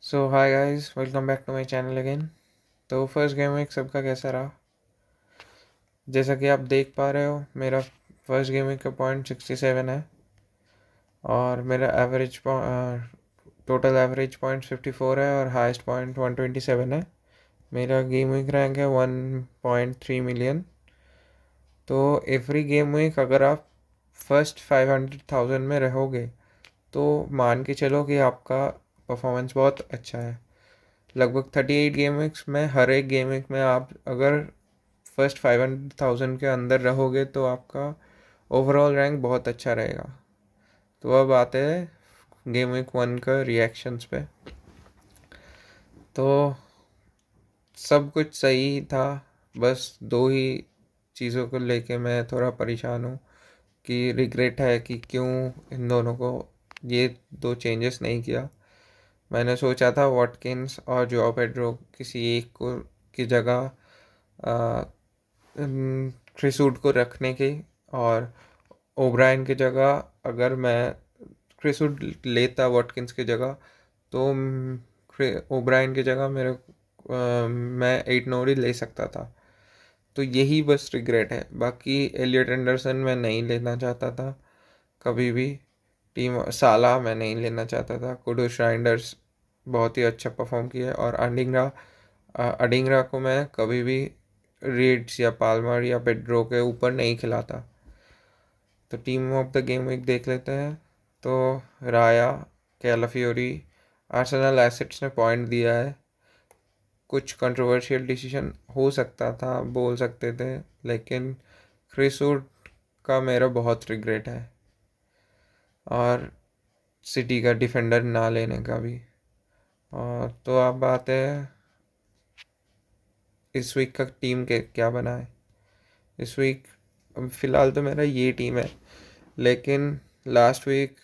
So hi guys, welcome back to my channel again. तो first game week सबका कैसा रहा? जैसा कि आप देख पा रहे हो, मेरा फर्स्ट गेम वीक का पॉइंट 67 है और मेरा एवरेज टोटल एवरेज पॉइंट 54 है और हाईएस्ट पॉइंट 127 है। मेरा गेम वीक रैंक है 1.3 मिलियन। तो एवरी गेम वीक अगर आप फर्स्ट 500,000 में रहोगे तो मान के चलो कि आपका परफॉर्मेंस बहुत अच्छा है। लगभग 38 गेम वीक्स में हर एक गेम वीक में आप अगर फर्स्ट 500,000 के अंदर रहोगे तो आपका ओवरऑल रैंक बहुत अच्छा रहेगा। तो अब आते हैं गेम वीक 1 का रिएक्शंस पे। तो सब कुछ सही था, बस दो ही चीज़ों को लेके मैं थोड़ा परेशान हूँ कि रिग्रेट है कि क्यों इन दोनों को ये दो चेंजेस नहीं किया। मैंने सोचा था वॉटकिंस और जो पेड्रो किसी एक को की जगह क्रिसवुड को रखने की, और ओब्रायन की जगह अगर मैं क्रिसवुड लेता वॉटकिंस की जगह तो ओब्रायन की जगह मैं 8 नोड ही ले सकता था। तो यही बस रिग्रेट है, बाकी एलियट एंडरसन मैं नहीं लेना चाहता था कभी भी। टीम साला मैं नहीं लेना चाहता था। कुडुस राइंडर्स बहुत ही अच्छा परफॉर्म किया और अडिंगरा को मैं कभी भी रीड्स या पाल्मर या पेड्रो के ऊपर नहीं खिलाता। तो team of the game week देख लेते हैं। तो राया, कैलाफियोरी, आर्सेनल एसेट्स ने पॉइंट दिया है। कुछ कंट्रोवर्शियल डिसीजन हो सकता था, बोल सकते थे, लेकिन क्रिसवुड का मेरा बहुत रिग्रेट है, और सिटी का डिफेंडर ना लेने का भी। और तो आप बात है इस वीक का टीम के क्या बना है। इस वीक फ़िलहाल तो मेरा ये टीम है, लेकिन लास्ट वीक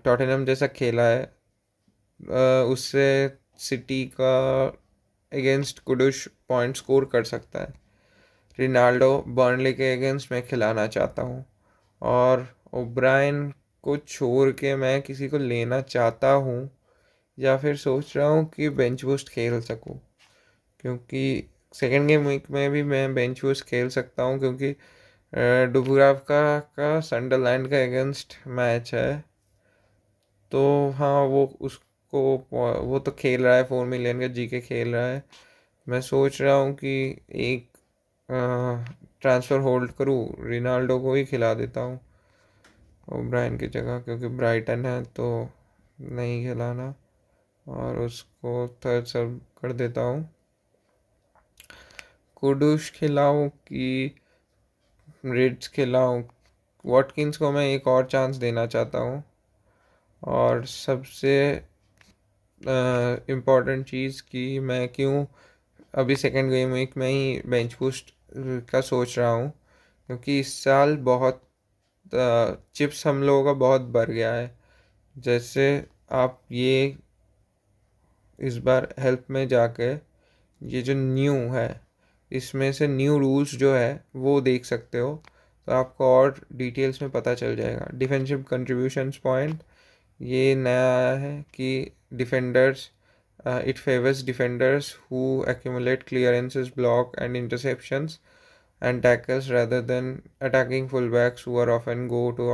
टॉटनहम जैसा खेला है उससे सिटी का अगेंस्ट कुडुश पॉइंट स्कोर कर सकता है। रिनाल्डो बर्नली के अगेंस्ट मैं खिलाना चाहता हूँ, और ओब्रायन को छोड़ के मैं किसी को लेना चाहता हूँ, या फिर सोच रहा हूँ कि बेंच बूस्ट खेल सकूँ, क्योंकि सेकेंड गेम वीक में भी मैं बेंच बूस्ट खेल सकता हूँ, क्योंकि डुबरावका का सनडरलैंड का अगेंस्ट मैच है। तो हाँ, वो तो खेल रहा है, 4 मिलियन का जीके खेल रहा है। मैं सोच रहा हूँ कि एक ट्रांसफ़र होल्ड करूँ, रिनाल्डो को ही खिला देता हूँ ओब्रायन की जगह, क्योंकि ब्राइटन है तो नहीं खिलाना, और उसको थर्ड सर्व कर देता हूँ। कुडुश खिलाऊँ कि रिड्स खिलाऊँ? वॉटकिंस को मैं एक और चांस देना चाहता हूँ। और सबसे इम्पॉर्टेंट चीज़ कि मैं क्यों अभी सेकेंड गेम वीक में ही बेंच बूस्ट का सोच रहा हूँ, क्योंकि इस साल बहुत चिप्स हम लोगों का बहुत बढ़ गया है। जैसे आप ये इस बार हेल्प में जाके ये जो न्यू है, इसमें से न्यू रूल्स जो है वो देख सकते हो, तो आपको और डिटेल्स में पता चल जाएगा। डिफेंसिव कंट्रीब्यूशंस पॉइंट ये नया आया है कि defenders it favors defenders who accumulate clearances, block, and interceptions and tackles rather than attacking fullbacks who are often go to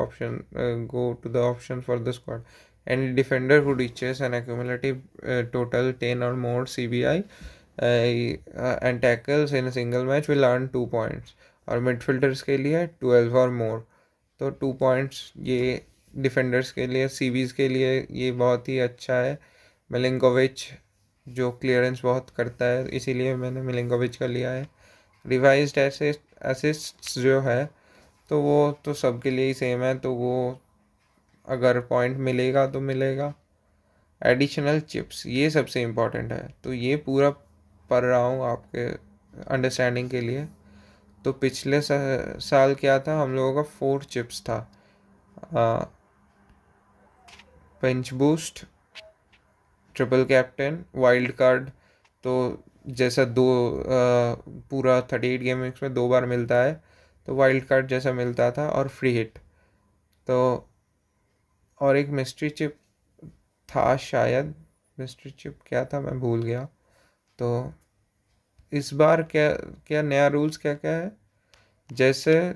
the option for the squad. Any defender who reaches an accumulative total 10 or more CBI and tackles in a single match will earn 2 points. और midfielders के लिए 12 और मोर, तो 2 points. ये defenders के लिए, सीबीज के लिए ये बहुत ही अच्छा है। मिलिंकोविच जो क्लियरेंस बहुत करता है, इसीलिए मैंने मिलिंकोविच का लिया है। रिवाइज्ड असिस्ट्स जो है तो वो तो सबके लिए ही सेम है, तो वो अगर पॉइंट मिलेगा तो मिलेगा। एडिशनल चिप्स ये सबसे इम्पोर्टेंट है, तो ये पूरा पढ़ रहा हूँ आपके अंडरस्टैंडिंग के लिए। तो पिछले साल क्या था, हम लोगों का 4 चिप्स था। Bench boost, triple captain, wild card. तो जैसा पूरा 38 गेम में 2 बार मिलता है, तो वाइल्ड कार्ड जैसा मिलता था, और फ्री हिट। तो और एक मिस्ट्री चिप था शायद, मिस्ट्री चिप क्या था मैं भूल गया। तो इस बार क्या क्या नया रूल्स क्या क्या है, जैसे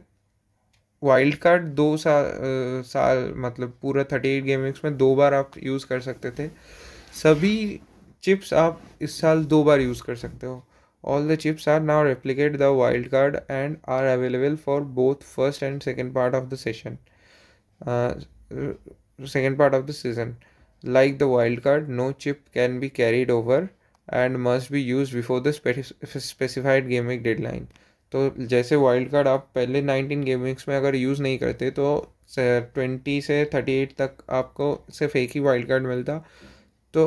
वाइल्ड कार्ड 2 साल मतलब पूरा 38 गेम वीक्स में 2 बार आप यूज़ कर सकते थे। सभी चिप्स आप इस साल 2 बार यूज़ कर सकते हो। All the chips are now replicate the wild card and are available for both first and second part of the session, second part of the season. Like the wild card, no chip can be carried over and must be used before the specified game week deadline. तो जैसे wild card आप पहले 19 game weeks में अगर use नहीं करते तो 20 से 38 तक आपको सिर्फ एक ही वाइल्ड कार्ड मिलता। तो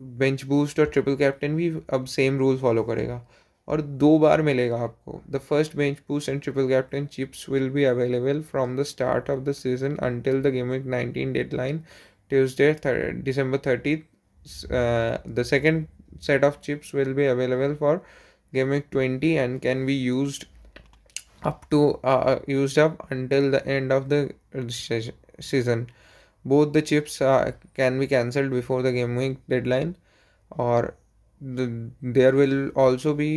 बेंच बूस्ट और ट्रिपल कैप्टन भी अब सेम रूल फॉलो करेगा और 2 बार मिलेगा आपको। The first bench boost and triple captain chips will be available from the start of the season until the game week 19 deadline Tuesday December 30th. The second set of chips will be available for game week 20 and can be used up until the end of the season. Both the chips can be cancelled before the game week deadline, or there will also be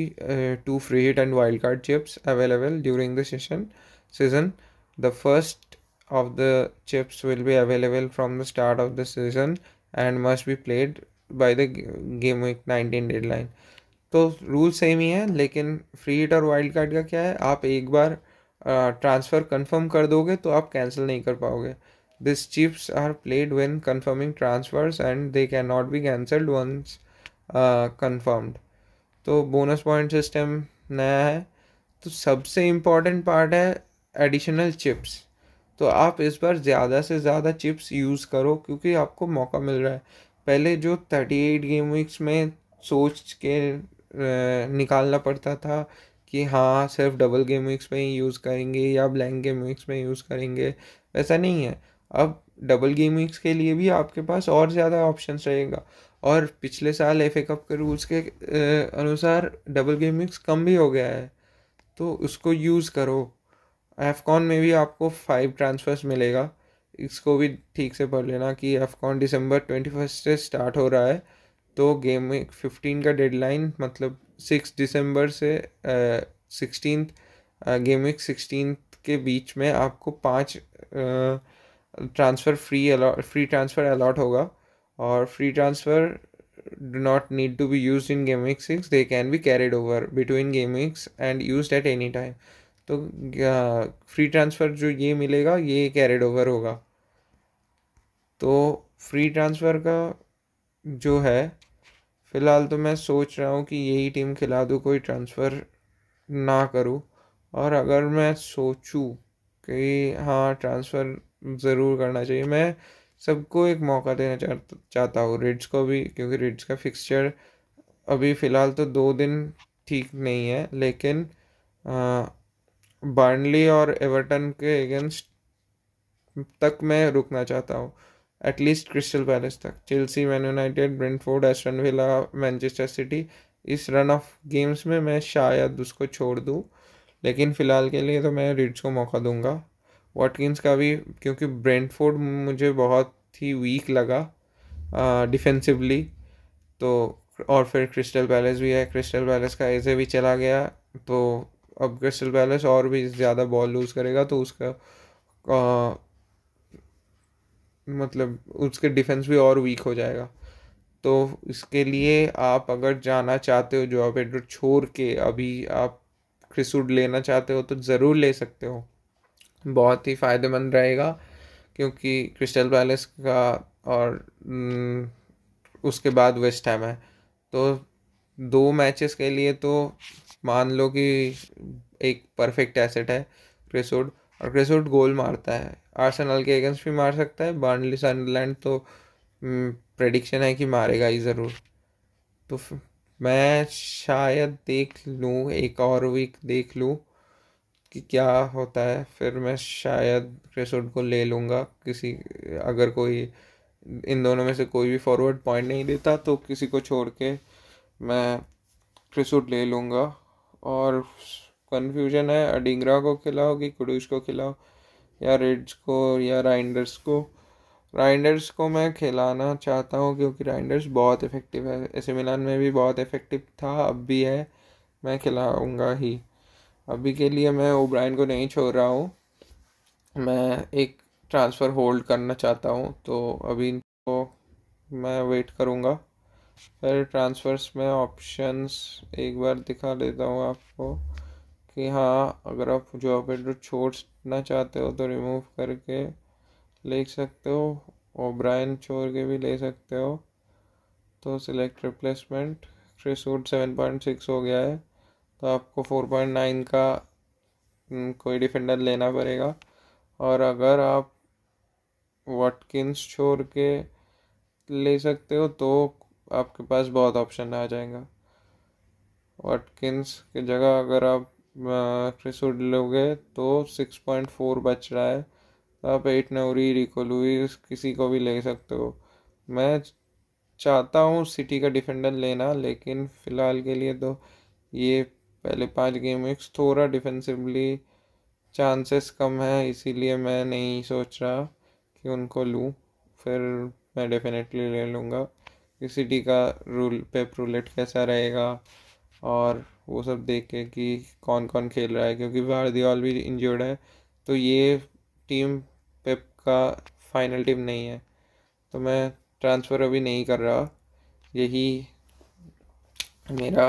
2 free hit and wildcard chips available during the season. The first of the chips will be available from the start of the season and must be played by the game week 19 deadline. तो rule same ही है, लेकिन free hit और wild card का क्या है, आप एक बार transfer confirm कर दोगे तो आप कैंसिल नहीं कर पाओगे। This chips are played when confirming transfers and they can not be cancelled once confirmed. तो बोनस पॉइंट सिस्टम नया है। तो सबसे इम्पॉर्टेंट पार्ट है एडिशनल चिप्स। तो आप इस बार ज़्यादा से ज़्यादा चिप्स यूज़ करो क्योंकि आपको मौका मिल रहा है। पहले जो 38 गेम वीक्स में सोच के निकालना पड़ता था कि हाँ सिर्फ डबल गेम वीक्स में ही यूज़ करेंगे या ब्लैंक गेम वीक्स में यूज़ करेंगे, वैसा नहीं है। अब डबल गेम वीक्स के लिए भी आपके पास और ज़्यादा ऑप्शंस रहेगा। और पिछले साल एफ ए कप के रूल्स के अनुसार डबल गेम वीक्स कम भी हो गया है, तो उसको यूज़ करो। एफकॉन में भी आपको 5 ट्रांसफर्स मिलेगा। इसको भी ठीक से पढ़ लेना कि एफकॉन December 21 से स्टार्ट हो रहा है। तो गेम वीक 15 का डेडलाइन मतलब 6 दिसंबर से 16 गेम वीक 16 के बीच में आपको 5 ट्रांसफ़र फ्री ट्रांसफ़र अलॉट होगा। और free transfer do not need to be used in game week 6, they can be carried over between game weeks and used at any time. तो free transfer जो ये मिलेगा ये कैरिड ओवर होगा। तो free transfer का जो है फ़िलहाल तो मैं सोच रहा हूँ कि यही टीम खिला दूँ, कोई ट्रांसफ़र ना करूँ। और अगर मैं सोचूं कि हाँ ट्रांसफ़र ज़रूर करना चाहिए, मैं सबको एक मौका देना चाहता हूँ, रिड्स को भी, क्योंकि रिड्स का फिक्सचर अभी फ़िलहाल तो 2 दिन ठीक नहीं है, लेकिन बार्नली और एवर्टन के अगेंस्ट तक मैं रुकना चाहता हूँ, एटलीस्ट क्रिस्टल पैलेस तक। Chelsea, man United, Brentford, Aston villa, Manchester city, इस रन ऑफ गेम्स में मैं शायद उसको छोड़ दूँ, लेकिन फ़िलहाल के लिए तो मैं रीड्स को मौका दूंगा। वॉटकिंस का भी, क्योंकि ब्रेंटफोर्ड मुझे बहुत ही वीक लगा डिफेंसिवली। तो और फिर क्रिस्टल पैलेस भी है, क्रिस्टल पैलेस का ऐसे भी चला गया, तो अब क्रिस्टल पैलेस और भी ज़्यादा बॉल लूज़ करेगा तो उसका मतलब उसके डिफेंस भी और वीक हो जाएगा। तो इसके लिए आप अगर जाना चाहते हो जो पेड्रो छोड़ के अभी आप क्रिस वुड लेना चाहते हो तो ज़रूर ले सकते हो, बहुत ही फ़ायदेमंद रहेगा। क्योंकि क्रिस्टल पैलेस का और उसके बाद वेस्ट हैम है, तो 2 मैचेस के लिए तो मान लो कि एक परफेक्ट एसेट है क्रिस वुड। और क्रिस वुड गोल मारता है, आर्सेनल के अगेंस्ट भी मार सकता है, बर्नली सनडरलैंड तो प्रेडिक्शन है कि मारेगा ही ज़रूर। तो मैं शायद देख लूँ, एक और वीक देख लूँ कि क्या होता है, फिर मैं शायद क्रिस वुड को ले लूँगा। किसी अगर कोई इन दोनों में से कोई भी फॉरवर्ड पॉइंट नहीं देता तो किसी को छोड़ के मैं क्रिस वुड ले लूँगा। और कन्फ्यूजन है अडिंग्रा को खिलाओ कि कुडूस को खिलाओ, या रेड्स को या राइंडर्स को। राइंडर्स को मैं खिलाना चाहता हूँ क्योंकि राइंडर्स बहुत इफ़ेक्टिव है, एसी मिलान में भी बहुत इफ़ेक्टिव था, अब भी है, मैं खिलाऊंगा ही। अभी के लिए मैं ओब्रायन को नहीं छोड़ रहा हूँ, मैं एक ट्रांसफ़र होल्ड करना चाहता हूँ, तो अभी तो मैं वेट करूँगा। फिर ट्रांसफ़र्स में ऑप्शंस एक बार दिखा देता हूँ आपको कि हाँ, अगर आप जो पेड्रो छोड़ना चाहते हो तो रिमूव करके ले सकते हो, ओब्रायन छोड़ के भी ले सकते हो। तो सिलेक्ट रिप्लेसमेंट, क्रिस वुड 7.6 हो गया है, तो आपको 4.9 का कोई डिफेंडर लेना पड़ेगा। और अगर आप वाटकिंस छोड़ के ले सकते हो तो आपके पास बहुत ऑप्शन आ जाएगा। वाटकिंस की जगह अगर आप क्रिस वुड लोगे तो 6.4 बच रहा है, तो आप 8 नौरी, रिको लुइस किसी को भी ले सकते हो। मैं चाहता हूँ सिटी का डिफेंडर लेना, लेकिन फ़िलहाल के लिए तो ये पहले 5 गेम में थोड़ा डिफेंसिवली चांसेस कम है, इसीलिए मैं नहीं सोच रहा कि उनको लूँ। फिर मैं डेफिनेटली ले लूँगा कि सिटी का रूल पेप रूलेट कैसा रहेगा और वो सब देख के कि कौन कौन खेल रहा है, क्योंकि वार्दियोल भी इंजर्ड है, तो ये टीम पेप का फाइनल टीम नहीं है, तो मैं ट्रांसफ़र अभी नहीं कर रहा। यही मेरा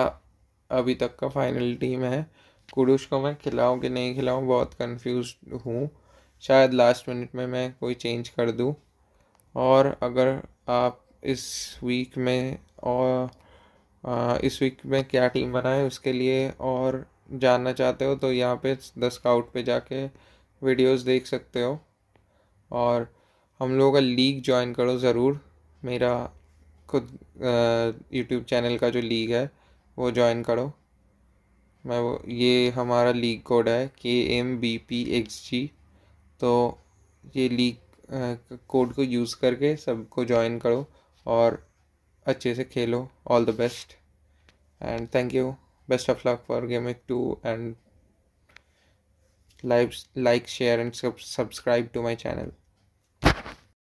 अभी तक का फाइनल टीम है। कुडूस को मैं खिलाऊं कि नहीं खिलाऊं बहुत कंफ्यूज हूँ, शायद लास्ट मिनट में मैं कोई चेंज कर दूँ। और अगर आप इस वीक में और इस वीक में क्या टीम बनाए उसके लिए और जानना चाहते हो तो यहाँ पे द स्काउट पे जाके वीडियोस देख सकते हो। और हम लोगों का लीग ज्वाइन करो ज़रूर, मेरा खुद यूट्यूब चैनल का जो लीग है वो ज्वाइन करो। मैं वो ये हमारा लीग कोड है KMBPXG, तो ये लीग कोड को यूज़ करके सबको ज्वाइन करो और अच्छे से खेलो। All the best and thank you, best of luck for game week 2 and like, share and subscribe to my channel.